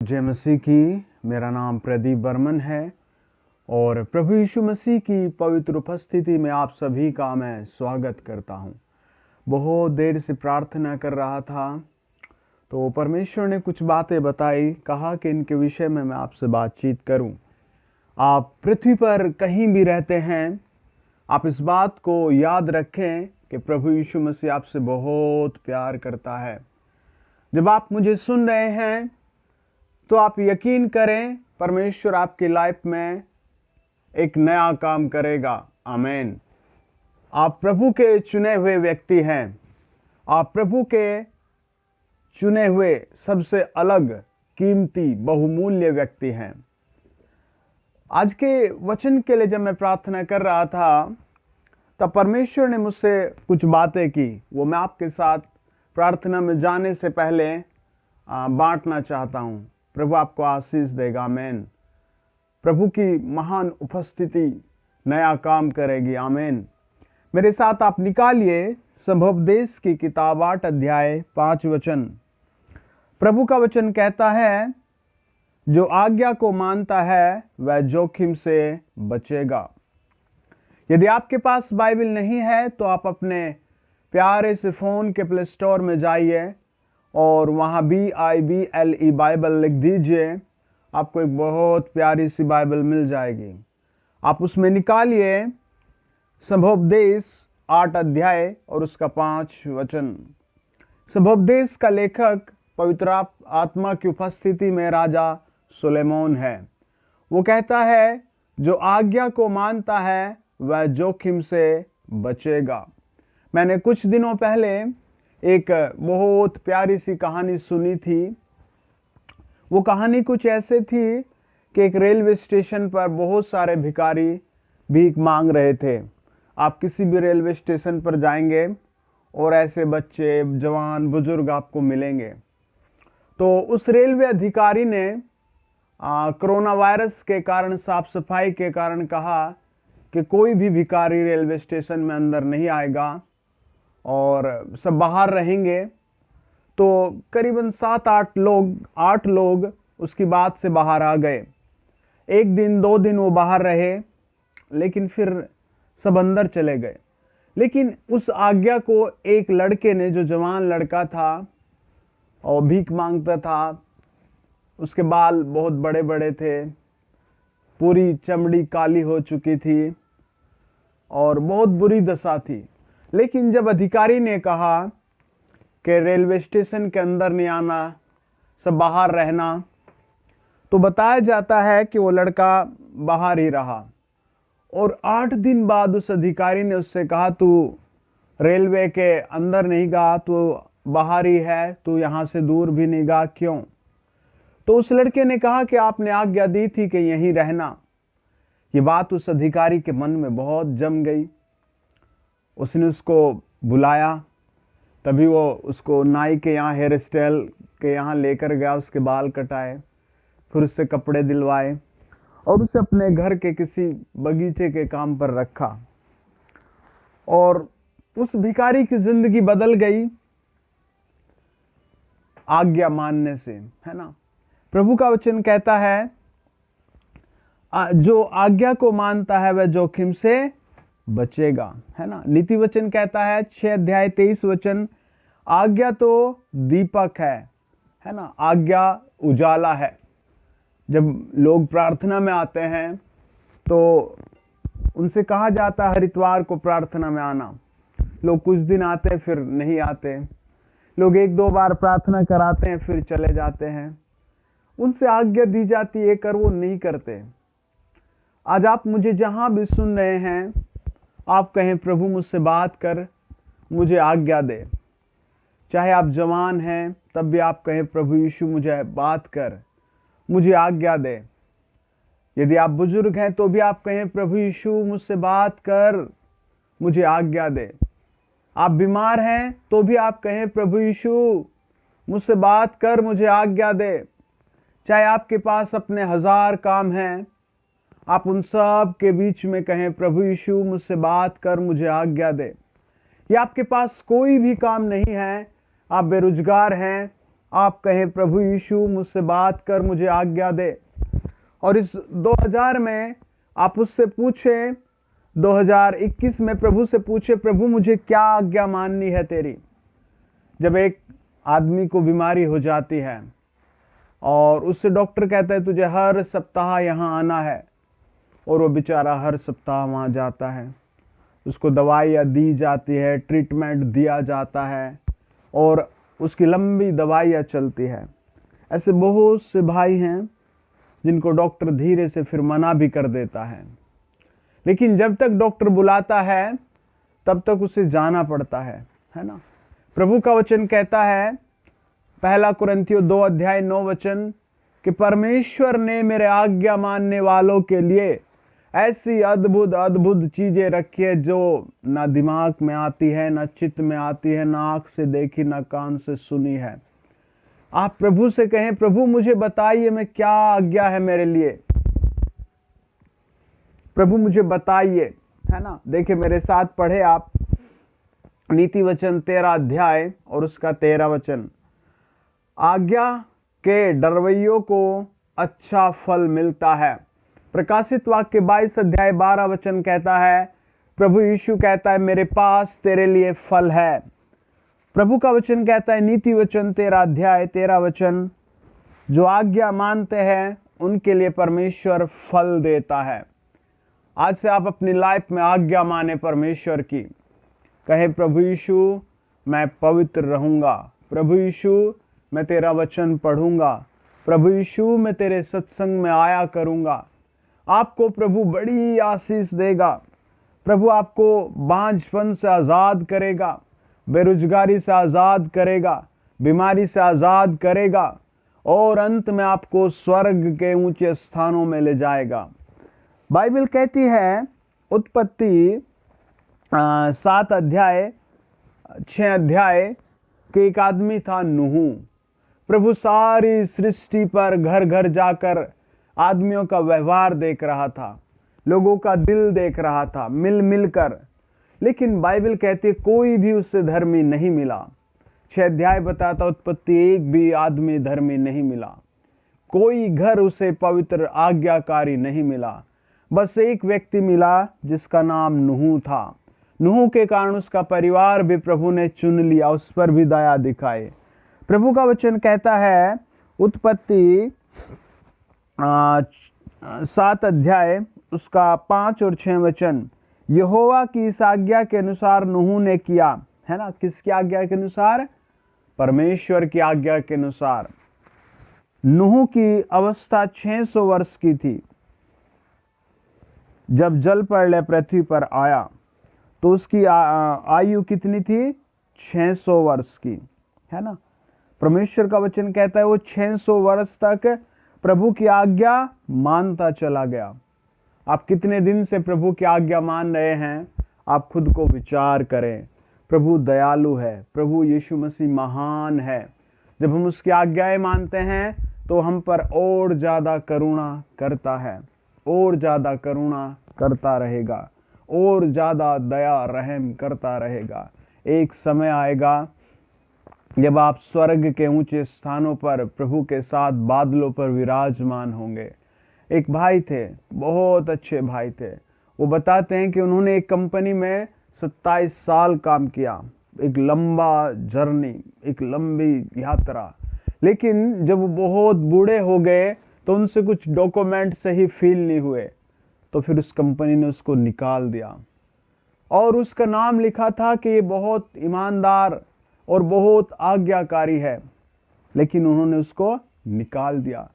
जय मसीह की। मेरा नाम प्रदीप बर्मन है और प्रभु यीशु मसीह की पवित्र उपस्थिति में आप सभी का मैं स्वागत करता हूं। बहुत देर से प्रार्थना कर रहा था तो परमेश्वर ने कुछ बातें बताई, कहा कि इनके विषय में मैं आपसे बातचीत करूं। आप पृथ्वी पर कहीं भी रहते हैं, आप इस बात को याद रखें कि प्रभु यीशु मसीह आपसे बहुत प्यार करता है। जब आप मुझे सुन रहे हैं तो आप यकीन करें, परमेश्वर आपकी लाइफ में एक नया काम करेगा। आमीन। आप प्रभु के चुने हुए व्यक्ति हैं। आप प्रभु के चुने हुए सबसे अलग, कीमती, बहुमूल्य व्यक्ति हैं। आज के वचन के लिए जब मैं प्रार्थना कर रहा था तब परमेश्वर ने मुझसे कुछ बातें की, वो मैं आपके साथ प्रार्थना में जाने से पहले बांटना चाहता हूं। प्रभु आपको आशीष देगा। आमीन। प्रभु की महान उपस्थिति नया काम करेगी। आमीन। मेरे साथ आप निकालिए संभवोपदेश की किताब 8 अध्याय 5 वचन। प्रभु का वचन कहता है, जो आज्ञा को मानता है वह जोखिम से बचेगा। यदि आपके पास बाइबल नहीं है तो आप अपने प्यारे से फोन के प्ले स्टोर में जाइए और वहाँ BIBLE बाइबल लिख दीजिए। आपको एक बहुत प्यारी सी बाइबल मिल जाएगी। आप उसमें निकालिए संभवोपदेश 8 अध्याय और उसका 5 वचन। संभवोपदेश का लेखक पवित्र आत्मा की उपस्थिति में राजा सुलेमान है। वो कहता है, जो आज्ञा को मानता है वह जोखिम से बचेगा। मैंने कुछ दिनों पहले एक बहुत प्यारी सी कहानी सुनी थी। वो कहानी कुछ ऐसे थी कि एक रेलवे स्टेशन पर बहुत सारे भिखारी भीख मांग रहे थे। आप किसी भी रेलवे स्टेशन पर जाएंगे और ऐसे बच्चे, जवान, बुजुर्ग आपको मिलेंगे। तो उस रेलवे अधिकारी ने कोरोना वायरस के कारण, साफ सफाई के कारण कहा कि कोई भी भिखारी रेलवे स्टेशन में अंदर नहीं आएगा और सब बाहर रहेंगे। तो करीबन 8 लोग उसकी बात से बाहर आ गए। एक दिन 2 दिन वो बाहर रहे, लेकिन फिर सब अंदर चले गए। लेकिन उस आज्ञा को एक लड़के ने, जो जवान लड़का था और भीख मांगता था, उसके बाल बहुत बड़े बड़े थे, पूरी चमड़ी काली हो चुकी थी और बहुत बुरी दशा थी। लेकिन जब अधिकारी ने कहा कि रेलवे स्टेशन के अंदर नहीं आना, सब बाहर रहना, तो बताया जाता है कि वो लड़का बाहर ही रहा। और 8 दिन बाद उस अधिकारी ने उससे कहा, तू रेलवे के अंदर नहीं गया, तू बाहर ही है, तू यहाँ से दूर भी नहीं गया, क्यों? तो उस लड़के ने कहा कि आपने आज्ञा दी थी कि यहीं रहना। ये बात उस अधिकारी के मन में बहुत जम गई। उसने उसको बुलाया, तभी वो उसको नाई के यहाँ, हेयर स्टाइल के यहाँ लेकर गया, उसके बाल कटाए, फिर उससे कपड़े दिलवाए और उसे अपने घर के किसी बगीचे के काम पर रखा। और उस भिखारी की जिंदगी बदल गई आज्ञा मानने से, है ना। प्रभु का वचन कहता है, जो आज्ञा को मानता है वह जोखिम से बचेगा, है ना। नीति वचन कहता है 6 अध्याय 23 वचन, आज्ञा तो दीपक है ना, आज्ञा उजाला है। जब लोग प्रार्थना में आते हैं तो उनसे कहा जाता है हर इतवार को प्रार्थना में आना। लोग कुछ दिन आते हैं फिर नहीं आते। लोग 1-2 बार प्रार्थना कराते हैं फिर चले जाते हैं। उनसे आज्ञा दी जाती है कर, वो नहीं करते। आज आप मुझे जहां भी सुन रहे हैं, आप कहें, प्रभु मुझसे बात कर, मुझे आज्ञा दे। चाहे आप जवान हैं तब भी आप कहें, प्रभु यीशु मुझे बात कर, मुझे आज्ञा दे। यदि आप बुजुर्ग हैं तो भी आप कहें, प्रभु यीशु मुझसे बात कर, मुझे आज्ञा दे। आप बीमार हैं तो भी आप कहें, प्रभु यीशु मुझसे बात कर, मुझे आज्ञा दे। चाहे आपके पास अपने 1000 काम हैं, आप उन सब के बीच में कहें, प्रभु यीशु मुझसे बात कर, मुझे आज्ञा दे। या आपके पास कोई भी काम नहीं है, आप बेरोजगार हैं, आप कहें प्रभु यीशु मुझसे बात कर, मुझे आज्ञा दे। और इस 2000 में आप उससे पूछें, 2021 में प्रभु से पूछे, प्रभु मुझे क्या आज्ञा माननी है तेरी। जब एक आदमी को बीमारी हो जाती है और उससे डॉक्टर कहता है तुझे हर सप्ताह यहाँ आना है, और वो बेचारा हर सप्ताह वहाँ जाता है, उसको दवाइयाँ दी जाती है, ट्रीटमेंट दिया जाता है और उसकी लंबी दवाइयाँ चलती है। ऐसे बहुत से भाई हैं जिनको डॉक्टर धीरे से फिर मना भी कर देता है, लेकिन जब तक डॉक्टर बुलाता है तब तक उसे जाना पड़ता है ना। प्रभु का वचन कहता है, 1 कुरिन्थियों 2 अध्याय 9 वचन, कि परमेश्वर ने मेरे आज्ञा मानने वालों के लिए ऐसी अद्भुत अद्भुत चीजें रखी है जो ना दिमाग में आती है, ना चित्त में आती है, ना आंख से देखी, ना कान से सुनी है। आप प्रभु से कहें, प्रभु मुझे बताइए मैं क्या आज्ञा है मेरे लिए, प्रभु मुझे बताइए, है ना। देखिए मेरे साथ पढ़े आप नीति वचन 13 अध्याय और उसका 13 वचन। आज्ञा के डरवैयों को अच्छा फल मिलता है। प्रकाशित वाक्य 22 अध्याय 12 वचन कहता है, प्रभु यीशु कहता है मेरे पास तेरे लिए फल है। प्रभु का वचन कहता है नीति वचन 13 अध्याय 13 वचन, जो आज्ञा मानते हैं उनके लिए परमेश्वर फल देता है। आज से आप अपनी लाइफ में आज्ञा माने परमेश्वर की, कहे प्रभु यीशु मैं पवित्र रहूंगा, प्रभु यीशु मैं तेरा वचन पढ़ूंगा, प्रभु यीशु मैं तेरे सत्संग में आया करूंगा। आपको प्रभु बड़ी आशीष देगा। प्रभु आपको बांझपन से आजाद करेगा, बेरोजगारी से आजाद करेगा, बीमारी से आजाद करेगा और अंत में आपको स्वर्ग के ऊंचे स्थानों में ले जाएगा। बाइबल कहती है उत्पत्ति 7 अध्याय 6 अध्याय कि एक आदमी था नूह। प्रभु सारी सृष्टि पर घर घर जाकर आदमियों का व्यवहार देख रहा था, लोगों का दिल देख रहा था, मिल मिलकर। लेकिन बाइबल कहती है कोई भी उससे धर्मी नहीं मिला। 6 अध्याय बताता उत्पत्ति, एक भी आदमी धर्मी नहीं मिला, कोई घर उसे पवित्र आज्ञाकारी नहीं मिला। बस एक व्यक्ति मिला जिसका नाम नूह था। नूह के कारण उसका परिवार भी प्रभु ने चुन लिया, उस पर भी दया दिखाए। प्रभु का वचन कहता है उत्पत्ति 7 अध्याय उसका 5 और 6 वचन, यहोवा की इस आज्ञा के अनुसार नूह ने किया, है ना। किसकी आज्ञा के अनुसार? परमेश्वर की आज्ञा के अनुसार। नूह की अवस्था 600 वर्ष की थी जब जल प्रलय पृथ्वी पर आया, तो उसकी आयु कितनी थी? 600 वर्ष की, है ना। परमेश्वर का वचन कहता है वो 600 वर्ष तक प्रभु की आज्ञा मानता चला गया। आप कितने दिन से प्रभु की आज्ञा मान रहे हैं? आप खुद को विचार करें। प्रभु दयालु है, प्रभु यीशु मसीह महान है। जब हम उसकी आज्ञाएं मानते हैं तो हम पर और ज्यादा करुणा करता है, और ज्यादा करुणा करता रहेगा, और ज्यादा दया रहम करता रहेगा। एक समय आएगा जब आप स्वर्ग के ऊंचे स्थानों पर प्रभु के साथ बादलों पर विराजमान होंगे। एक भाई थे, बहुत अच्छे भाई थे। वो बताते हैं कि उन्होंने एक कंपनी में 27 साल काम किया, एक लंबा जर्नी, एक लंबी यात्रा। लेकिन जब वो बहुत बूढ़े हो गए तो उनसे कुछ डॉक्यूमेंट सही फील नहीं हुए, तो फिर उस कंपनी ने उसको निकाल दिया। और उसका नाम लिखा था कि ये बहुत ईमानदार और बहुत आज्ञाकारी है, लेकिन उन्होंने उसको निकाल दिया।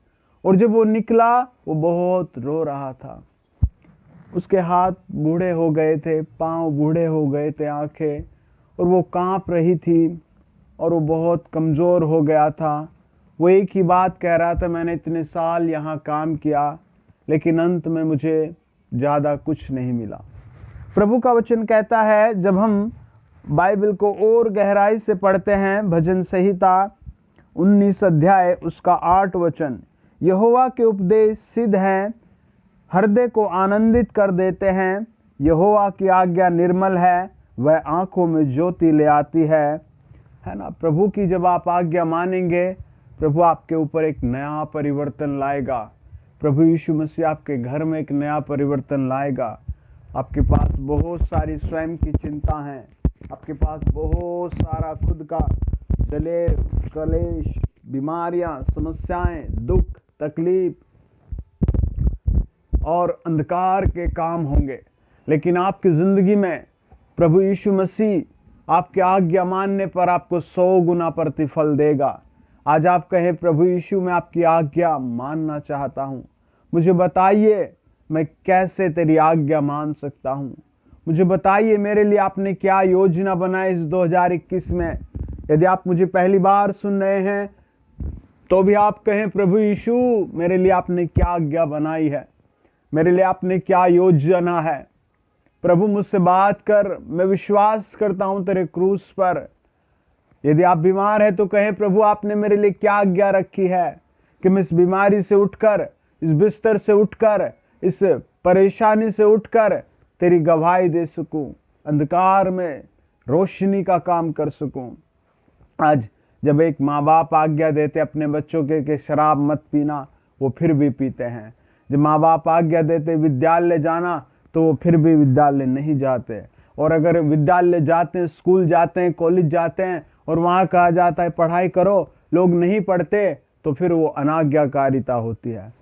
और जब वो निकला वो बहुत रो रहा था। उसके हाथ बूढ़े हो गए थे, पांव बूढ़े हो गए थे, आंखें, और वो कांप रही थी और वो बहुत कमज़ोर हो गया था। वो एक ही बात कह रहा था, मैंने इतने साल यहाँ काम किया लेकिन अंत में मुझे ज़्यादा कुछ नहीं मिला। प्रभु का वचन कहता है, जब हम बाइबल को और गहराई से पढ़ते हैं, भजन संहिता 19 अध्याय उसका 8 वचन, यहोवा के उपदेश सिद्ध हैं, हृदय को आनंदित कर देते हैं। यहोवा की आज्ञा निर्मल है, वह आंखों में ज्योति ले आती है ना। प्रभु की जब आप आज्ञा मानेंगे प्रभु आपके ऊपर एक नया परिवर्तन लाएगा। प्रभु यीशु मसीह आपके घर में एक नया परिवर्तन लाएगा। आपके पास बहुत सारी स्वयं की चिंता है, आपके पास बहुत सारा खुद का कलेश, बीमारियां, समस्याएं, दुख, तकलीफ और अंधकार के काम होंगे, लेकिन आपकी जिंदगी में प्रभु यीशु मसीह आपकी आज्ञा मानने पर आपको 100 गुना प्रतिफल देगा। आज आप कहें, प्रभु यीशु मैं आपकी आज्ञा मानना चाहता हूँ, मुझे बताइए मैं कैसे तेरी आज्ञा मान सकता हूँ। मुझे बताइए मेरे लिए आपने क्या योजना बनाई इस 2021 में। यदि आप मुझे पहली बार सुन रहे हैं तो भी आप कहें, प्रभु यीशु मेरे लिए आपने क्या आज्ञा बनाई है, मेरे लिए आपने क्या योजना है। प्रभु मुझसे बात कर, मैं विश्वास करता हूं तेरे क्रूस पर। यदि आप बीमार हैं तो कहें, प्रभु आपने मेरे लिए क्या आज्ञा रखी है कि मैं इस बीमारी से उठकर, इस बिस्तर से उठकर, इस परेशानी से उठकर तेरी गवाही दे सकूं, अंधकार में रोशनी का काम कर सकूं। आज जब एक माँ बाप आज्ञा देते अपने बच्चों के कि शराब मत पीना, वो फिर भी पीते हैं। जब माँ बाप आज्ञा देते विद्यालय जाना, तो वो फिर भी विद्यालय नहीं जाते। और अगर विद्यालय जाते हैं, स्कूल जाते हैं, कॉलेज जाते हैं और वहाँ कहा जाता है पढ़ाई करो, लोग नहीं पढ़ते, तो फिर वो अनाज्ञाकारिता होती है।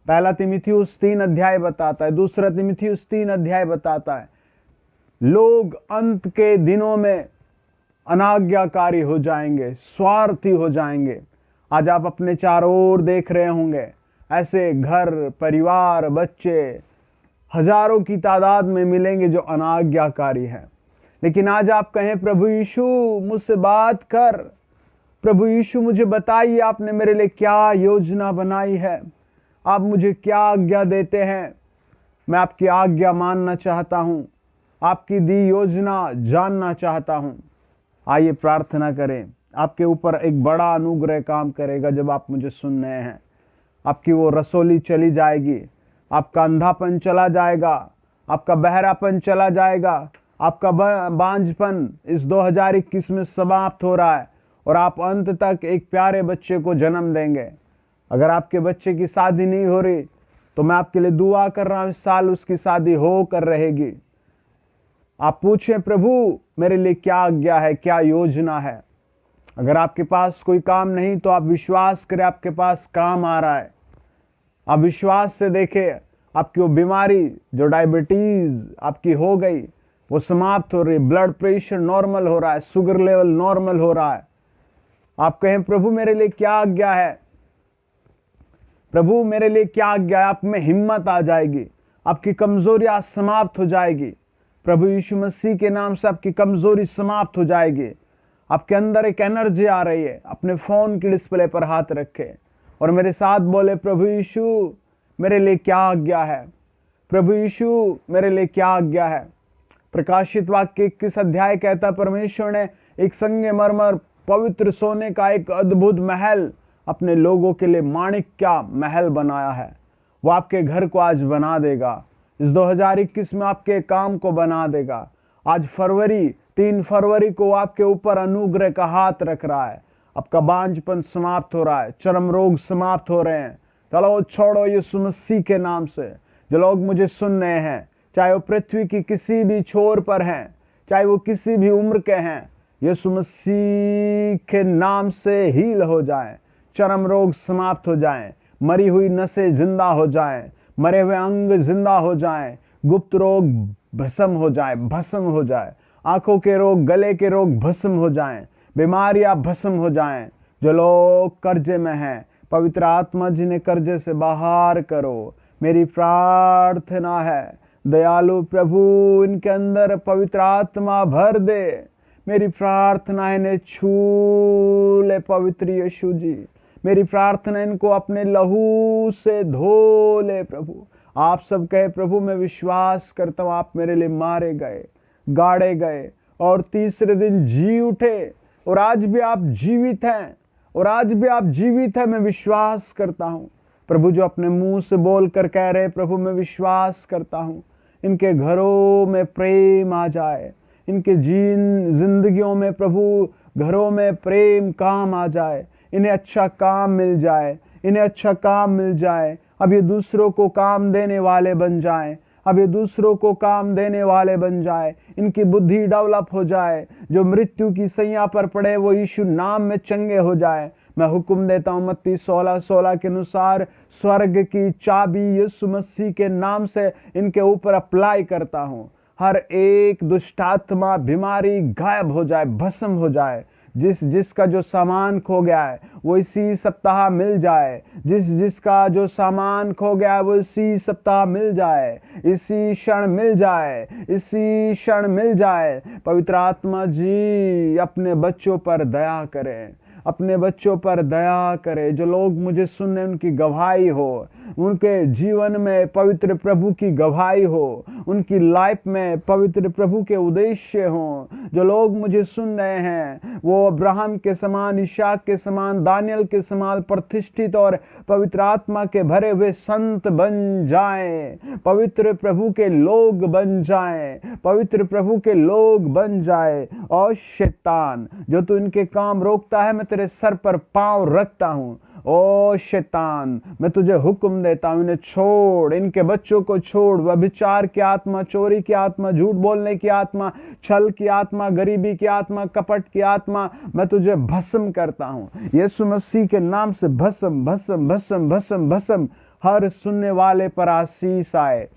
पहला तीमुथियुस 3 अध्याय बताता है, दूसरा तीमुथियुस 3 अध्याय बताता है, लोग अंत के दिनों में अनाज्ञाकारी हो जाएंगे, स्वार्थी हो जाएंगे। आज आप अपने चारों ओर देख रहे होंगे, ऐसे घर, परिवार, बच्चे हजारों की तादाद में मिलेंगे जो अनाज्ञाकारी हैं। लेकिन आज आप कहें, प्रभु यीशु मुझसे बात कर, प्रभु यीशु मुझे बताइए आपने मेरे लिए क्या योजना बनाई है, आप मुझे क्या आज्ञा देते हैं। मैं आपकी आज्ञा मानना चाहता हूँ, आपकी दी योजना जानना चाहता हूँ। आइए प्रार्थना करें। आपके ऊपर एक बड़ा अनुग्रह काम करेगा जब आप मुझे सुन रहे हैं। आपकी वो रसोली चली जाएगी, आपका अंधापन चला जाएगा, आपका बहरापन चला जाएगा, आपका बांझपन इस 2021 में समाप्त हो रहा है और आप अंत तक एक प्यारे बच्चे को जन्म देंगे। अगर आपके बच्चे की शादी नहीं हो रही तो मैं आपके लिए दुआ कर रहा हूं, इस साल उसकी शादी हो कर रहेगी। आप पूछें, प्रभु मेरे लिए क्या आज्ञा है, क्या योजना है। अगर आपके पास कोई काम नहीं तो आप विश्वास करें आपके पास काम आ रहा है। आप विश्वास से देखें, आपकी वो बीमारी जो डायबिटीज आपकी हो गई वो समाप्त हो रही, ब्लड प्रेशर नॉर्मल हो रहा है, शुगर लेवल नॉर्मल हो रहा है। आप कहें, प्रभु मेरे लिए क्या आज्ञा है, प्रभु मेरे लिए क्या आज्ञा है। आप में हिम्मत आ जाएगी, आपकी कमजोरियां समाप्त हो जाएगी। प्रभु यीशु मसीह के नाम से आपकी कमजोरी समाप्त हो जाएगी। आपके अंदर एक एनर्जी आ रही है। अपने फोन की डिस्प्ले पर हाथ रखे और मेरे साथ बोले, प्रभु यीशु मेरे लिए क्या आज्ञा है, प्रभु यीशु मेरे लिए क्या आज्ञा है। प्रकाशित वाक्य 21 अध्याय कहता, परमेश्वर ने एक संगमरमर पवित्र सोने का एक अद्भुत महल अपने लोगों के लिए माणिक का महल बनाया है। वो आपके घर को आज बना देगा, इस 2021 में आपके काम को बना देगा। आज 3 फरवरी को आपके ऊपर अनुग्रह का हाथ रख रहा है। आपका बांझपन समाप्त हो रहा है, चर्म रोग समाप्त हो रहे हैं। चलो छोड़ो यीशु मसीह के नाम से। जो लोग मुझे सुन रहे हैं, चाहे वो पृथ्वी की किसी भी छोर पर हैं, चाहे वो किसी भी उम्र के हैं, यीशु मसीह के नाम से हील हो जाएं, चर्म रोग समाप्त हो जाएं, मरी हुई नसें जिंदा हो जाएं, मरे हुए अंग जिंदा हो जाएं, गुप्त रोग भस्म हो जाए, आंखों के रोग, गले के रोग भस्म हो जाएं, बीमारियां भस्म हो जाएं। जो लोग कर्जे में हैं, पवित्र आत्मा जिन्हें कर्जे से बाहर करो। मेरी प्रार्थना है, दयालु प्रभु इनके अंदर पवित्र आत्मा भर दे। मेरी प्रार्थना है, इन्हें छू ले पवित्र यीशु जी। मेरी प्रार्थना इनको अपने लहू से धो ले प्रभु। आप सब कहे, प्रभु मैं विश्वास करता हूं आप मेरे लिए मारे गए, गाड़े गए और तीसरे दिन जी उठे, और आज भी आप जीवित हैं, और आज भी आप जीवित हैं। मैं विश्वास करता हूं प्रभु, जो अपने मुंह से बोल कर कह रहे, प्रभु मैं विश्वास करता हूं इनके घरों में प्रेम आ जाए, इनके जिंदगियों में प्रभु घरों में प्रेम काम आ जाए, इन्हें अच्छा काम मिल जाए, इन्हें अच्छा काम मिल जाए। अब ये दूसरों को काम देने वाले बन जाएं, अब ये दूसरों को काम देने वाले बन जाए, इनकी बुद्धि डेवलप हो जाए। जो मृत्यु की सैया पर पड़े वो यीशु नाम में चंगे हो जाए। मैं हुक्म देता हूं मत्ती 16:16 के अनुसार स्वर्ग की चाबी यीशु मसीह के नाम से इनके ऊपर अप्लाई करता हूं। हर एक दुष्टात्मा बीमारी गायब हो जाए, भस्म हो जाए। जिसका जो सामान खो गया है वो इसी सप्ताह मिल जाए। जिसका जो सामान खो गया है वो इसी सप्ताह मिल जाए, इसी क्षण मिल जाए, इसी क्षण मिल जाए। पवित्र आत्मा जी अपने बच्चों पर दया करें, अपने बच्चों पर दया करे। जो लोग मुझे सुनने उनकी गवाही हो, उनके जीवन में पवित्र प्रभु की गवाही हो, उनकी लाइफ में पवित्र प्रभु के उद्देश्य हो। जो लोग मुझे सुन रहे हैं वो अब्राहम के समान, इशाक के समान, दानियल के समान प्रतिष्ठित और पवित्र आत्मा के भरे हुए संत बन जाएं, पवित्र प्रभु के लोग बन जाएं, पवित्र प्रभु के लोग बन जाए। और शैतान जो तू इनके काम रोकता है, मैं तेरे सर पर पांव रखता हूं। ओ शैतान, मैं तुझे हुक्म देता हूं, इन्हें छोड़, इनके बच्चों को छोड़। व्यभिचार की आत्मा, चोरी की आत्मा, झूठ बोलने की आत्मा, छल की आत्मा, गरीबी की आत्मा, कपट की आत्मा, मैं तुझे भस्म करता हूं यीशु मसीह के नाम से। भस्म भस्म भस्म भस्म भस्म। हर सुनने वाले पर आशीष आए,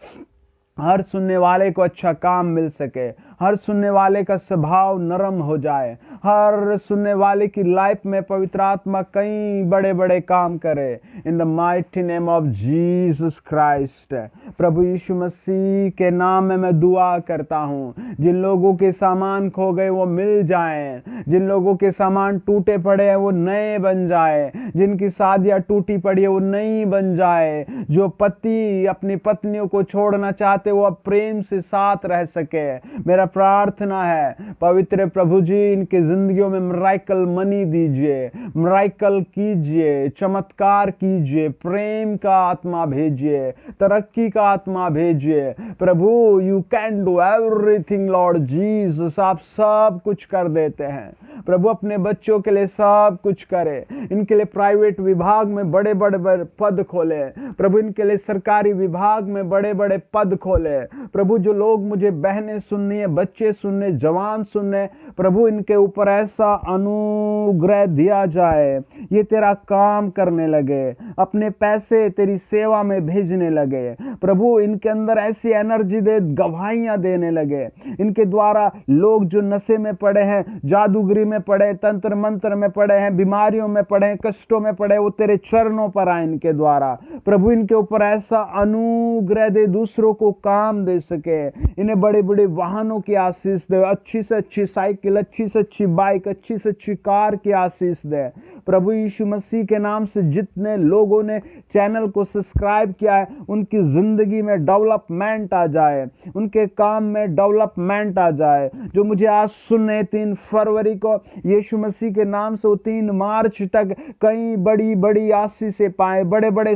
हर सुनने वाले को अच्छा काम मिल सके, हर सुनने वाले का स्वभाव नरम हो जाए, हर सुनने वाले की लाइफ में पवित्र आत्मा कई बड़े बड़े काम करे। In the mighty name of Jesus Christ. प्रभु यीशु मसीह के नाम में मैं दुआ करता हूँ। जिन लोगों के सामान खो गए वो मिल जाएं, जिन लोगों के सामान टूटे पड़े हैं वो नए बन जाए, जिनकी शादियां टूटी पड़ी है वो नई बन जाए। जो पति अपनी पत्नियों को छोड़ना चाहते वो अब प्रेम से साथ रह सके। मेरा प्रार्थना है पवित्र प्रभु जी इनकी जिंदगियों में मिरेकल मनी दीजिए, मिरेकल कीजिए, चमत्कार कीजिए, प्रेम का आत्मा भेजिए, तरक्की का आत्मा भेजिए। प्रभु you can do everything Lord Jesus. आप सब कुछ कर देते हैं प्रभु। अपने बच्चों के लिए सब कुछ करे। इनके लिए प्राइवेट विभाग में बड़े बड़े पद खोले प्रभु, इनके लिए सरकारी विभाग में बड़े बड़े पद खोले प्रभु। जो लोग मुझे बहनें सुननी है, बच्चे सुनने, जवान सुनने, प्रभु इनके ऊपर ऐसा अनुग्रह दिया जाए ये तेरा काम करने लगे, अपने पैसे तेरी सेवा में भेजने लगे प्रभु। इनके अंदर ऐसी एनर्जी दे, गवाहियां देने लगे। इनके द्वारा लोग जो नशे में पड़े हैं, जादूगरी में पड़े, तंत्र मंत्र में पड़े हैं, बीमारियों में पड़े हैं, कष्टों में पड़े, वो तेरे चरणों पर आए इनके द्वारा प्रभु। इनके ऊपर ऐसा अनुग्रह दे, दूसरों को काम दे सके। इन्हें बड़े बड़े वाहनों की आशीष दे, अच्छी से अच्छी साइकिल, अच्छी से अच्छी बाइक, अच्छी से अच्छी कार की आशीष दे प्रभु यीशु मसीह के नाम से। जितने लोगों ने चैनल को सब्सक्राइब किया है उनकी जिंदगी में डेवलपमेंट आ जाए, उनके काम में डेवलपमेंट आ जाए। जो मुझे आज सुनने 3 फरवरी को यीशु मसीह के नाम से 3 मार्च तक कई बड़ी बड़ी आशीषें पाए, बड़े बड़े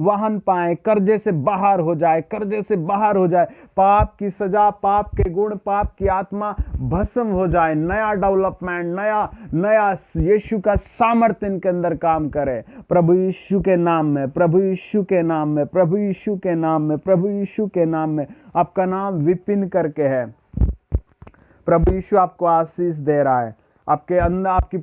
वाहन पाए, कर्जे से बाहर हो जाए, कर्जे से बाहर हो जाए, पाप की सजा, पाप के गुण, पाप की आत्मा भस्म हो जाए। नया डेवलपमेंट, नया यीशु का सामर्थ्य इनके अंदर काम करे प्रभु यीशु के नाम में, प्रभु यीशु के नाम में, प्रभु यीशु के नाम में, प्रभु यीशु के नाम में। आपका नाम विपिन करके है प्रभु यीशु, आपको आशीष दे रहा है। आपके अंदर, आपकी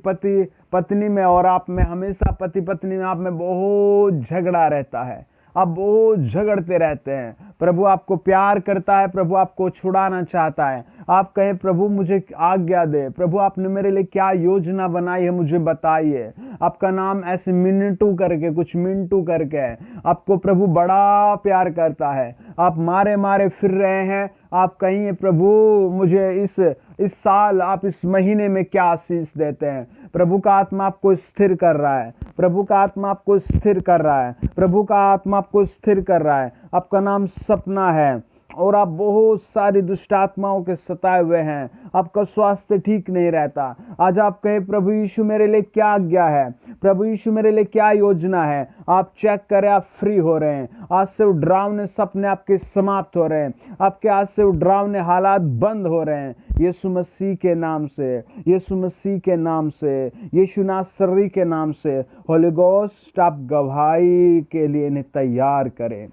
पत्नी में और आप में, हमेशा पति पत्नी में आप में बहुत झगड़ा रहता है, आप बहुत झगड़ते रहते हैं। प्रभु आपको प्यार करता है, प्रभु आपको छुड़ाना चाहता है। आप कहें प्रभु मुझे आज्ञा दे, प्रभु आपने मेरे लिए क्या योजना बनाई है मुझे बताइए। आपका नाम ऐसे मिंटू करके, कुछ मिंटू करके है। आपको प्रभु बड़ा प्यार करता है। आप मारे मारे फिर रहे हैं, आप कहिए प्रभु मुझे इस साल, आप इस महीने में क्या आशीष देते हैं। प्रभु का आत्मा आपको स्थिर कर रहा है, प्रभु का आत्मा आपको स्थिर कर रहा है, प्रभु का आत्मा आपको स्थिर कर रहा है। आपका नाम सपना है और आप बहुत सारी दुष्ट आत्माओं के सताए हुए हैं। आपका स्वास्थ्य ठीक नहीं रहता, आज आप कहे प्रभु यीशु मेरे लिए क्या आज्ञा है, प्रभु यीशु मेरे लिए क्या योजना है, आप चेक करें, आप फ्री हो रहे हैं। आज से वो डरावने सपने आपके समाप्त हो रहे हैं, आपके आज से वो डरावने हालात बंद हो रहे हैं यीशु मसीह के नाम से, यीशु मसीह के नाम से, यीशु नासरी के नाम से। होली गोस्ट आप गवाही के लिए इन्हें तैयार करें,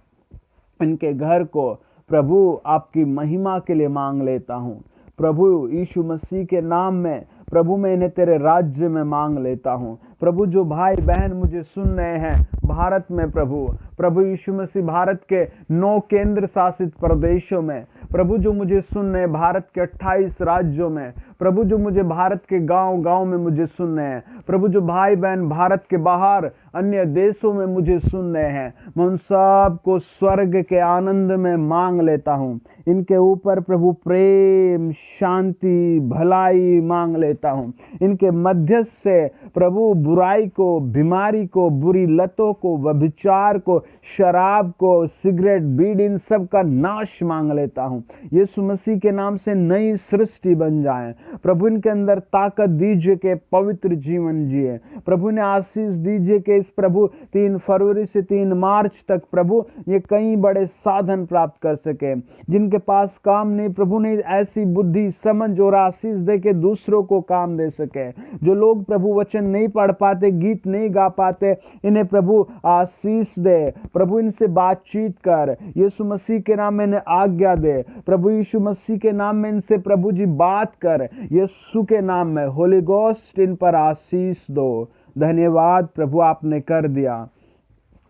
इनके घर को प्रभु आपकी महिमा के लिए मांग लेता हूँ। प्रभु यीशु मसीह के नाम में प्रभु मैं इन्हें तेरे राज्य में मांग लेता हूँ। प्रभु जो भाई बहन मुझे सुन रहे हैं भारत में, प्रभु यीशु मसीह भारत के 9 केंद्र शासित प्रदेशों में, प्रभु जो मुझे सुन रहे हैं भारत के 28 राज्यों में, प्रभु जो मुझे भारत के गांव गांव में मुझे सुन रहे हैं, प्रभु जो भाई बहन भारत के बाहर अन्य देशों में मुझे सुन रहे हैं, मैं उन सब को स्वर्ग के आनंद में मांग लेता हूँ। इनके ऊपर प्रभु प्रेम, शांति, भलाई मांग लेता हूँ। इनके मध्यस्थ से प्रभु बुराई को, बीमारी को, बुरी लतों को, व्यभिचार को, शराब को, सिगरेट, बीड़ी, इन सब का नाश मांग लेता हूँ। यीशु मसीह के नाम से नई सृष्टि बन जाए। प्रभु इनके अंदर ताकत दीजिए कि पवित्र जीवन जिए। प्रभु ने आशीष दीजिए कि इस प्रभु 3 फरवरी से 3 मार्च तक प्रभु ये कई बड़े साधन प्राप्त कर सके। जिनके पास काम नहीं, प्रभु ने ऐसी बुद्धि, समझ और आशीष दे के दूसरों को काम दे सके। जो लोग प्रभु वचन नहीं पढ़ पाते, गीत नहीं गा पाते, इन्हें प्रभु आशीष दे। प्रभु इनसे बातचीत कर, यीशु मसीह के नाम में इन्हें आज्ञा दे। प्रभु यीशु मसीह के नाम में इनसे प्रभु जी बात कर, यीशु के नाम में होली गोस्ट इन पर आशीष दो। धन्यवाद प्रभु आपने कर दिया।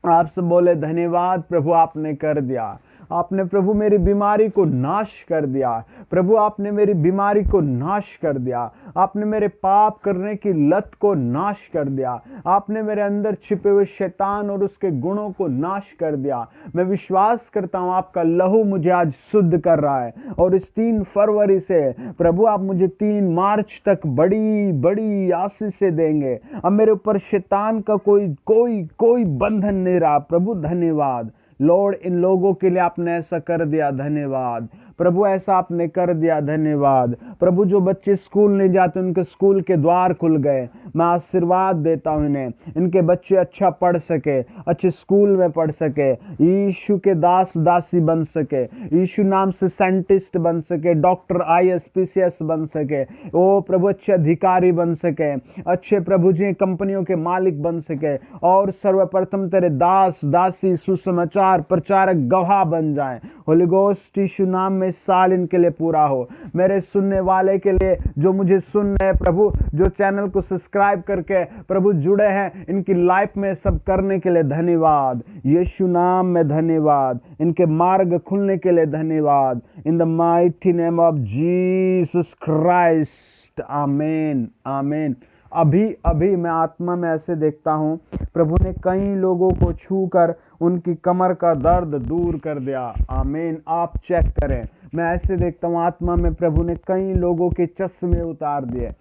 आप सब बोले धन्यवाद प्रभु आपने कर दिया। आपने प्रभु मेरी बीमारी को नाश कर दिया। प्रभु आपने मेरी बीमारी को नाश कर दिया। आपने मेरे पाप करने की लत को नाश कर दिया। आपने मेरे अंदर छिपे हुए शैतान और उसके गुणों को नाश कर दिया। मैं विश्वास करता हूं आपका लहू मुझे आज शुद्ध कर रहा है। और इस 3 फरवरी से प्रभु आप मुझे 3 मार्च तक बड़ी बड़ी आशीषें देंगे। अब मेरे ऊपर शैतान का कोई बंधन नहीं रहा। प्रभु धन्यवाद। लॉर्ड इन लोगों के लिए आपने ऐसा कर दिया, धन्यवाद प्रभु, ऐसा आपने कर दिया, धन्यवाद प्रभु। जो बच्चे स्कूल नहीं जाते उनके स्कूल के द्वार खुल गए। मैं आशीर्वाद देता हूं इन्हें, इनके बच्चे अच्छा पढ़ सके, अच्छे स्कूल में पढ़ सके, यीशु के दास दासी बन सके, यीशु नाम से साइंटिस्ट बन सके, डॉक्टर, IAS PCS बन सके, ओ प्रभु अच्छे अधिकारी बन सके, अच्छे प्रभु जी कंपनियों के मालिक बन सके, और सर्वप्रथम तेरे दास दासी सुसमाचार प्रचारक गवाह बन जाए। होली गोस्ट यीशु नाम में साल इनके लिए पूरा हो। मेरे सुनने वाले के लिए जो मुझे सुन रहे प्रभु, जो चैनल को सब्सक्राइब करके प्रभु जुड़े हैं, इनकी लाइफ में सब करने के लिए धन्यवाद। यीशु नाम में धन्यवाद। इनके मार्ग खुलने के लिए धन्यवाद। इन the mighty name of Jesus Christ, आमीन आमीन। अभी मैं आत्मा में ऐसे देखता हूँ प्रभु ने कई लोगों को छूकर उनकी कमर का दर्द दूर कर दिया। आमीन। आप चेक करें, मैं ऐसे देखता हूँ आत्मा में प्रभु ने कई लोगों के चश्मे उतार दिए।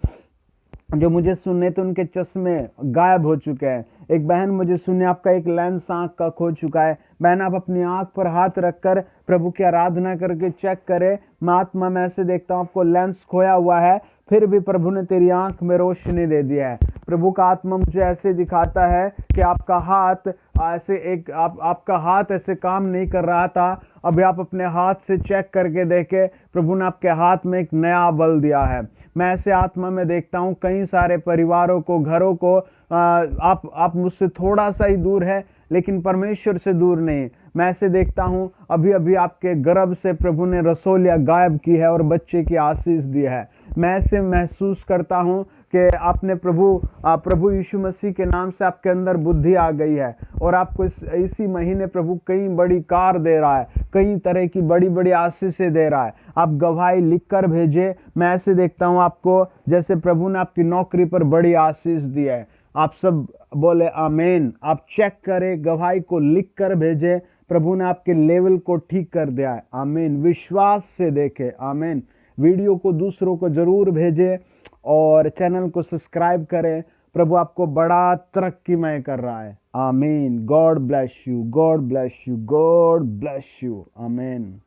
जो मुझे सुनने थे उनके चश्मे गायब हो चुके हैं। एक बहन मुझे सुनने, आपका एक लेंस आंख का खो चुका है। बहन आप अपनी आंख पर हाथ रखकर प्रभु की आराधना करके चेक करें। मैं आत्मा में ऐसे देखता हूँ आपको लेंस खोया हुआ है, फिर भी प्रभु ने तेरी आंख में रोशनी दे दिया है। प्रभु का आत्मा मुझे ऐसे दिखाता है कि आपका हाथ आपका हाथ ऐसे काम नहीं कर रहा था। अभी आप अपने हाथ से चेक करके देखे, प्रभु ने आपके हाथ में एक नया बल दिया है। मैं ऐसे आत्मा में देखता हूँ कई सारे परिवारों को, घरों को, आप मुझसे थोड़ा सा ही दूर है लेकिन परमेश्वर से दूर नहीं। मैं ऐसे देखता हूँ अभी आपके गर्भ से प्रभु ने रसोलिया गायब की है और बच्चे की आशीष दी है। मैं ऐसे महसूस करता हूँ कि आपने प्रभु यीशु मसीह के नाम से आपके अंदर बुद्धि आ गई है और आपको इसी महीने प्रभु कई बड़ी कार दे रहा है, कई तरह की बड़ी बड़ी आशीषें दे रहा है। आप गवाही लिख कर भेजे। मैं ऐसे देखता हूँ आपको जैसे प्रभु ने आपकी नौकरी पर बड़ी आशीष दी है। आप सब बोले आमीन। आप चेक करें, गवाही को लिख कर भेजे। प्रभु ने आपके लेवल को ठीक कर दिया है। आमीन। विश्वास से देखे। आमीन। वीडियो को दूसरों को जरूर भेजे और चैनल को सब्सक्राइब करें। प्रभु आपको बड़ा तरक्कीमय कर रहा है। आमीन। God bless you, God bless you, God bless you. आमीन।